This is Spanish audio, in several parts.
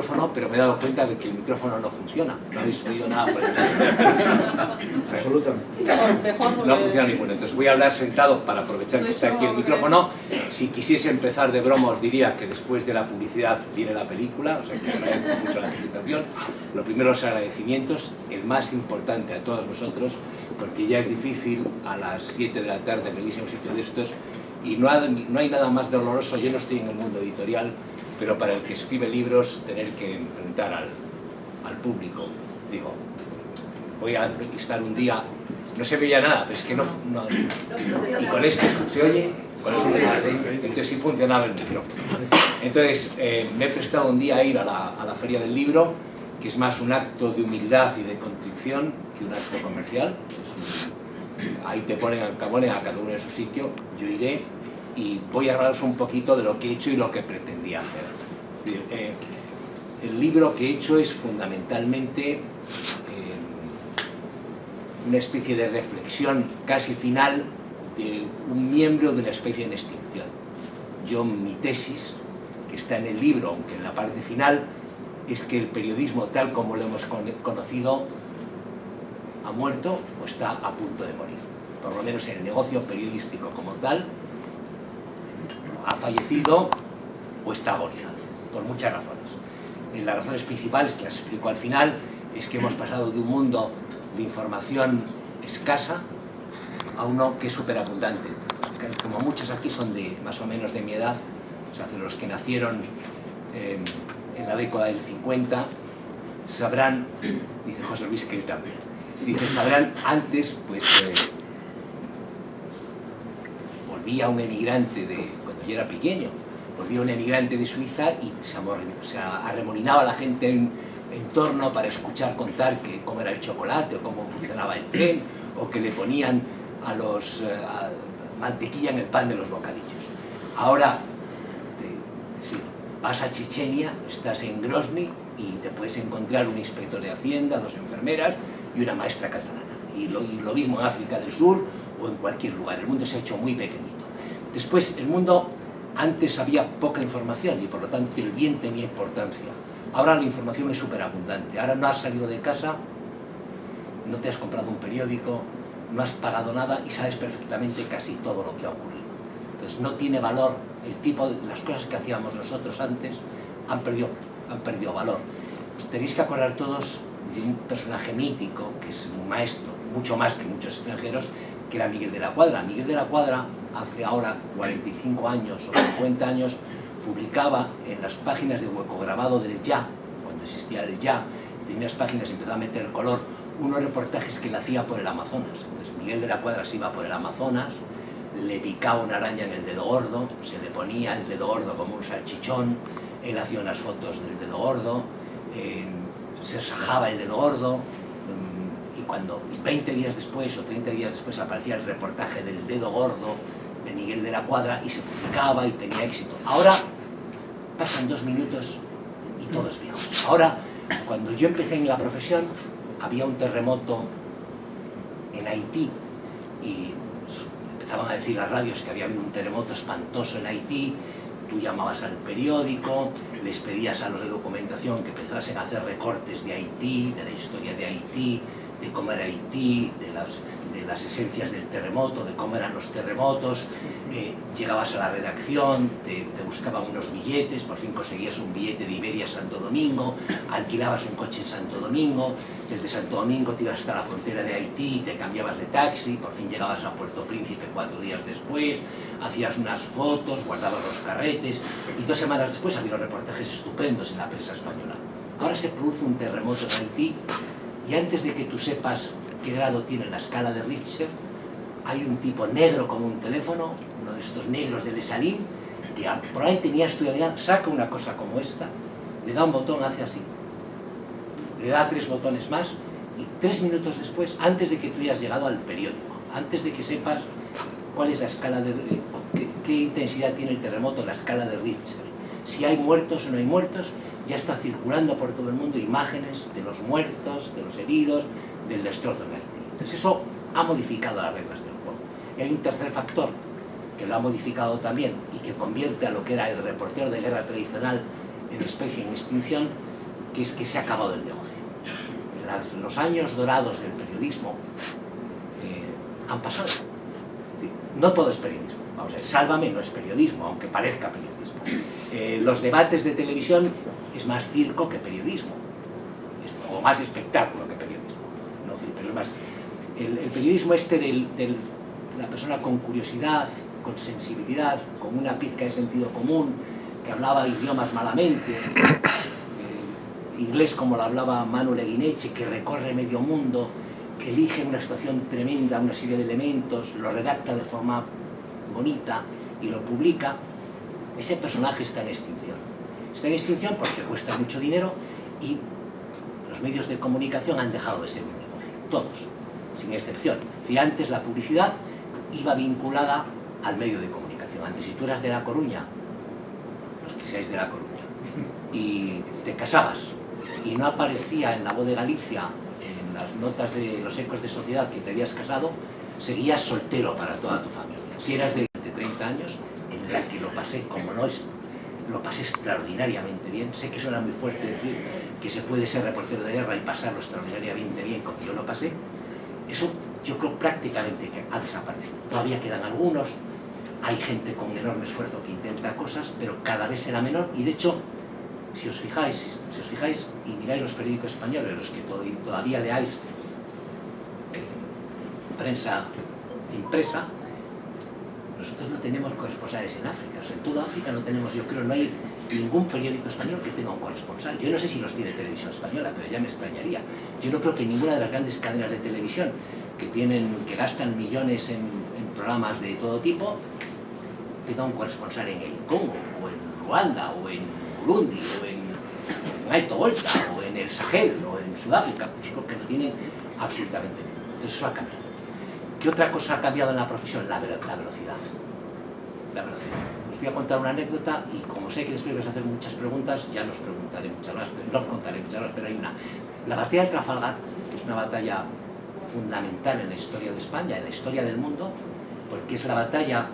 micrófono, pero me he dado cuenta de que el micrófono no funciona. No habéis oído nada por el Absolutamente. Mejor no funciona ninguno. Entonces voy a hablar sentado para aprovechar que está aquí el micrófono. Si quisiese empezar de broma os diría que después de la publicidad viene la película, o sea que agradezco mucho la presentación. Lo primero, los agradecimientos, el más importante a todos vosotros, porque ya es difícil a las 7 de la tarde venirse a un sitio de estos y no hay nada más doloroso. Yo no estoy en el mundo editorial, pero para el que escribe libros, tener que enfrentar al público. Digo, voy a estar un día, no se veía nada, pero es que no y con esto se oye, con esto se oye, entonces sí funcionaba el micrófono. Entonces me he prestado un día a ir a la Feria del Libro, que es más un acto de humildad y de contrición que un acto comercial. Ahí te ponen a cada uno en su sitio. Yo iré y voy a hablaros un poquito de lo que he hecho y lo que pretendía hacer. El libro que he hecho es fundamentalmente una especie de reflexión casi final de un miembro de una especie en extinción. Mi tesis, que está en el libro, aunque en la parte final, es que el periodismo tal como lo hemos conocido ha muerto o está a punto de morir. Por lo menos en el negocio periodístico como tal, ha fallecido o está agonizando, por muchas razones. Las razones principales, que las explico al final, es que hemos pasado de un mundo de información escasa a uno que es superabundante. Como muchos aquí son más o menos de mi edad, o sea, los que nacieron en la década del 50, sabrán, dice José Luis que él también, dice, sabrán antes, pues volvía un emigrante cuando yo era pequeño, volvía un emigrante de Suiza y se arremolinaba a la gente en torno para escuchar contar cómo era el chocolate o cómo funcionaba el tren o que le ponían mantequilla en el pan de los bocadillos. Ahora, vas a Chechenia, estás en Grozny y te puedes encontrar un inspector de Hacienda, 2 enfermeras y una maestra catalana. Y lo mismo en África del Sur o en cualquier lugar. El mundo se ha hecho muy pequeñito. Después, el mundo, antes había poca información y por lo tanto el bien tenía importancia. Ahora la información es superabundante. Ahora no has salido de casa, no te has comprado un periódico, no has pagado nada y sabes perfectamente casi todo lo que ha ocurrido. Entonces no tiene valor las cosas que hacíamos nosotros antes han perdido valor. Os tenéis que acordar todos de un personaje mítico que es un maestro, mucho más que muchos extranjeros, que era Miguel de la Cuadra. Miguel de la Cuadra hace ahora 45 años o 50 años publicaba en las páginas de hueco grabado del Ya, cuando existía el Ya, tenía unas páginas y empezaba a meter color, unos reportajes que él hacía por el Amazonas. Entonces Miguel de la Cuadra se iba por el Amazonas, le picaba una araña en el dedo gordo, se le ponía el dedo gordo como un salchichón, él hacía unas fotos del dedo gordo, se sajaba el dedo gordo, y 20 días después o 30 días después aparecía el reportaje del dedo gordo de Miguel de la Cuadra y se publicaba y tenía éxito. Ahora pasan 2 minutos y todo es viejo. Ahora, cuando yo empecé en la profesión, había un terremoto en Haití y empezaban a decir las radios que había habido un terremoto espantoso en Haití. Tú llamabas al periódico, les pedías a los de documentación que empezasen a hacer recortes de Haití, de la historia de Haití, de cómo era Haití, de las esencias del terremoto, de cómo eran los terremotos. Llegabas a la redacción, te buscaban unos billetes, por fin conseguías un billete de Iberia a Santo Domingo, alquilabas un coche en Santo Domingo, desde Santo Domingo te ibas hasta la frontera de Haití, te cambiabas de taxi, por fin llegabas a Puerto Príncipe 4 días después, hacías unas fotos, guardabas los carretes y 2 semanas después había reportajes estupendos en la prensa española. Ahora se produce un terremoto en Haití y antes de que tú sepas qué grado tiene la escala de Richter, hay un tipo negro como un teléfono, uno de estos negros de Lesalín, que probablemente ni ha estudiado, saca una cosa como esta, le da un botón, hace así, le da 3 botones más y 3 minutos después, antes de que tú hayas llegado al periódico, antes de que sepas cuál es la escala de qué intensidad tiene el terremoto en la escala de Richter, si hay muertos o no hay muertos, ya está circulando por todo el mundo imágenes de los muertos, de los heridos, del destrozo en Haití. Entonces eso ha modificado las reglas del juego. Y hay un tercer factor que lo ha modificado también y que convierte a lo que era el reportero de guerra tradicional en especie en extinción, que es que se ha acabado el negocio. Los años dorados del periodismo han pasado. No todo es periodismo. Vamos a ver, Sálvame no es periodismo, aunque parezca periodismo. Los debates de televisión es más circo que periodismo, o más espectáculo que periodismo. No, pero es más, el periodismo de la persona con curiosidad, con sensibilidad, con una pizca de sentido común, que hablaba idiomas malamente, inglés como lo hablaba Manu Leguineche, que recorre medio mundo, que elige una situación tremenda, una serie de elementos, lo redacta de forma bonita y lo publica. Ese personaje está en extinción. Está en extinción porque cuesta mucho dinero y los medios de comunicación han dejado de ser un negocio, todos, sin excepción. Si antes la publicidad iba vinculada al medio de comunicación. Antes, si tú eras de La Coruña, los que seáis de La Coruña, y te casabas y no aparecía en La Voz de Galicia, en las notas de los ecos de sociedad que te habías casado, seguías soltero para toda tu familia. Si eras de 30 años, en la que lo pasé, como no es, lo pasé extraordinariamente bien. Sé que suena muy fuerte decir que se puede ser reportero de guerra y pasarlo extraordinariamente bien como yo lo pasé. Eso yo creo prácticamente que ha desaparecido. Todavía quedan algunos, hay gente con enorme esfuerzo que intenta cosas, pero cada vez será menor. Y de hecho, si os fijáis y miráis los periódicos españoles, los que todavía leáis prensa impresa, nosotros no tenemos corresponsales en África. O sea, en toda África no tenemos, yo creo, no hay ningún periódico español que tenga un corresponsal. Yo no sé si los tiene Televisión Española, pero ya me extrañaría. Yo no creo que ninguna de las grandes cadenas de televisión que gastan millones en programas de todo tipo tenga un corresponsal en el Congo, o en Ruanda, o en Burundi, o en Alto Volta, o en el Sahel, o en Sudáfrica. Yo creo que no tienen absolutamente nada. Entonces eso ha cambiado. ¿Qué otra cosa ha cambiado en la profesión? La velocidad. La velocidad. Os voy a contar una anécdota y como sé que después vais a hacer muchas preguntas, ya nos preguntaré muchas más, no os contaré muchas más, pero hay una. La batalla de Trafalgar, que es una batalla fundamental en la historia de España, en la historia del mundo, porque es la batalla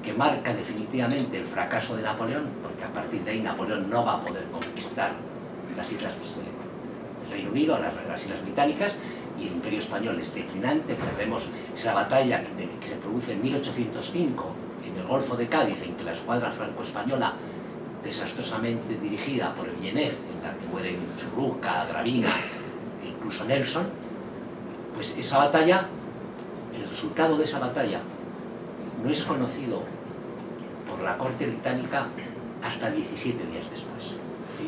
que marca definitivamente el fracaso de Napoleón, porque a partir de ahí Napoleón no va a poder conquistar las islas del Reino Unido, las islas británicas, y el Imperio Español es declinante. Perdemos esa batalla que se produce en 1805 en el Golfo de Cádiz, en que la escuadra franco-española, desastrosamente dirigida por el Villeneuve, en la que mueren Churruca, Gravina e incluso Nelson, pues esa batalla, el resultado de esa batalla no es conocido por la corte británica hasta 17 días después.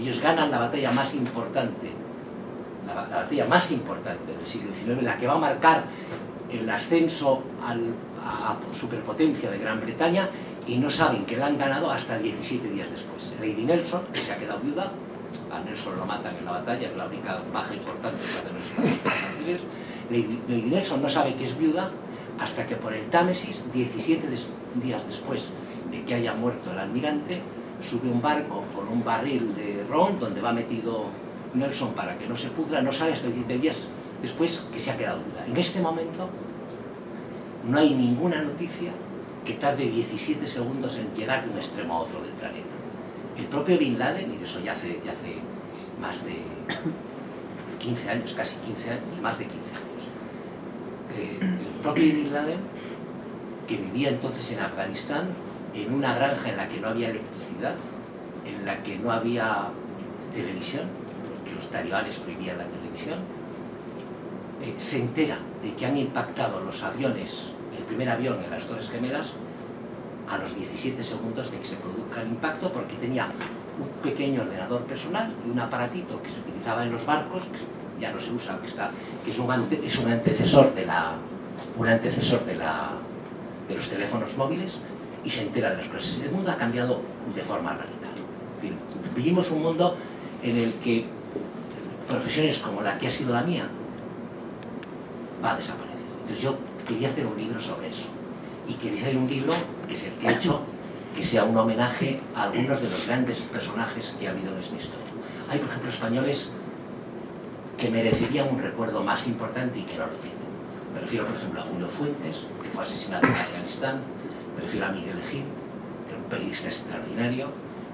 Ellos ganan la batalla más importante, la batalla más importante del siglo XIX, la que va a marcar el ascenso a superpotencia de Gran Bretaña, y no saben que la han ganado hasta 17 días después. Lady Nelson, que se ha quedado viuda, a Nelson lo matan en la batalla, es la única baja importante que hacen los franceses. Lady Nelson no sabe que es viuda hasta que por el Támesis, 17 días después de que haya muerto el almirante, sube un barco con un barril de ron donde va metido Nelson para que no se pudra. No sabe hasta 17 días después que se ha quedado viuda. En este momento no hay ninguna noticia que tarde 17 segundos en llegar de un extremo a otro del planeta. El propio Bin Laden, y de eso ya hace más de 15 años, casi 15 años, más de 15 años, el propio Bin Laden, que vivía entonces en Afganistán, en una granja en la que no había electricidad, en la que no había televisión, porque los talibanes prohibían la televisión, se entera de que han impactado los aviones, el primer avión en las Torres Gemelas, a los 17 segundos de que se produzca el impacto, porque tenía un pequeño ordenador personal y un aparatito que se utilizaba en los barcos, que ya no se usa, que es un antecesor de los teléfonos móviles, y se entera de las cosas. El mundo ha cambiado de forma radical. En fin, vivimos un mundo en el que profesiones como la que ha sido la mía va a desaparecer. Entonces yo quería hacer un libro sobre eso, y quería hacer un libro, que es el que he hecho, que sea un homenaje a algunos de los grandes personajes que ha habido en esta historia. Hay, por ejemplo, españoles que merecerían un recuerdo más importante y que no lo tienen. Me refiero, por ejemplo, a Julio Fuentes, que fue asesinado en Afganistán. Me refiero a Miguel Gil, que era un periodista extraordinario,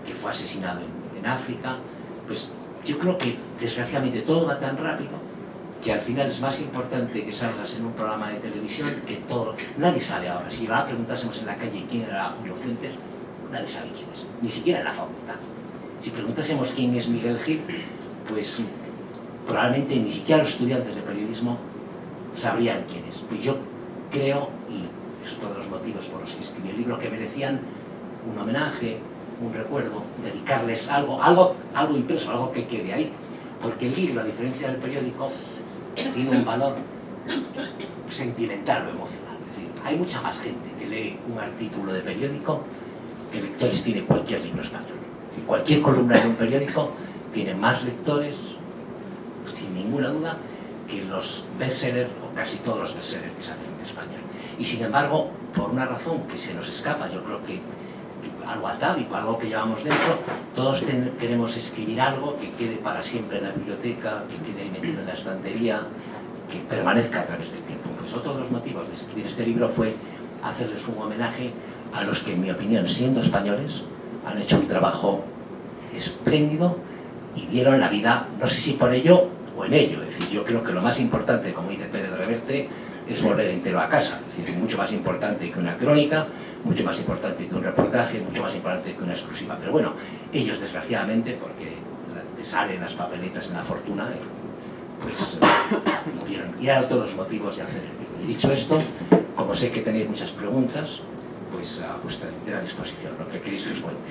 que fue asesinado en África. Pues yo creo que desgraciadamente todo va tan rápido que al final es más importante que salgas en un programa de televisión que todo. Nadie sabe ahora. Si ahora preguntásemos en la calle quién era Julio Fuentes, nadie sabe quién es, ni siquiera en la facultad. Si preguntásemos quién es Miguel Gil, pues probablemente ni siquiera los estudiantes de periodismo sabrían quién es. Pues yo creo, y es otro de los motivos por los que escribí el libro, que merecían un homenaje, un recuerdo, dedicarles algo impreso, algo que quede ahí. Porque el libro, a diferencia del periódico, tiene un valor sentimental o emocional. Es decir, hay mucha más gente que lee un artículo de periódico que lectores tiene cualquier libro español. Cualquier columna de un periódico tiene más lectores, sin ninguna duda, que los bestsellers, o casi todos los bestsellers que se hacen en España. Y sin embargo, por una razón que se nos escapa, yo creo que algo atávico, algo que llevamos dentro, todos queremos escribir algo que quede para siempre en la biblioteca, que quede metido en la estantería, que permanezca a través del tiempo. Pues otro de los motivos de escribir este libro fue hacerles un homenaje a los que, en mi opinión, siendo españoles, han hecho un trabajo espléndido y dieron la vida, no sé si por ello o en ello. Es decir, yo creo que lo más importante, como dice Pérez Reverte, es volver entero a casa. Es decir, mucho más importante que una crónica, mucho más importante que un reportaje, mucho más importante que una exclusiva. Pero bueno, ellos desgraciadamente, porque te salen las papeletas en la fortuna, pues murieron. Y eran todos los motivos de hacer el libro. Y dicho esto, como sé que tenéis muchas preguntas, pues a vuestra entera disposición, lo que queréis que os cuente.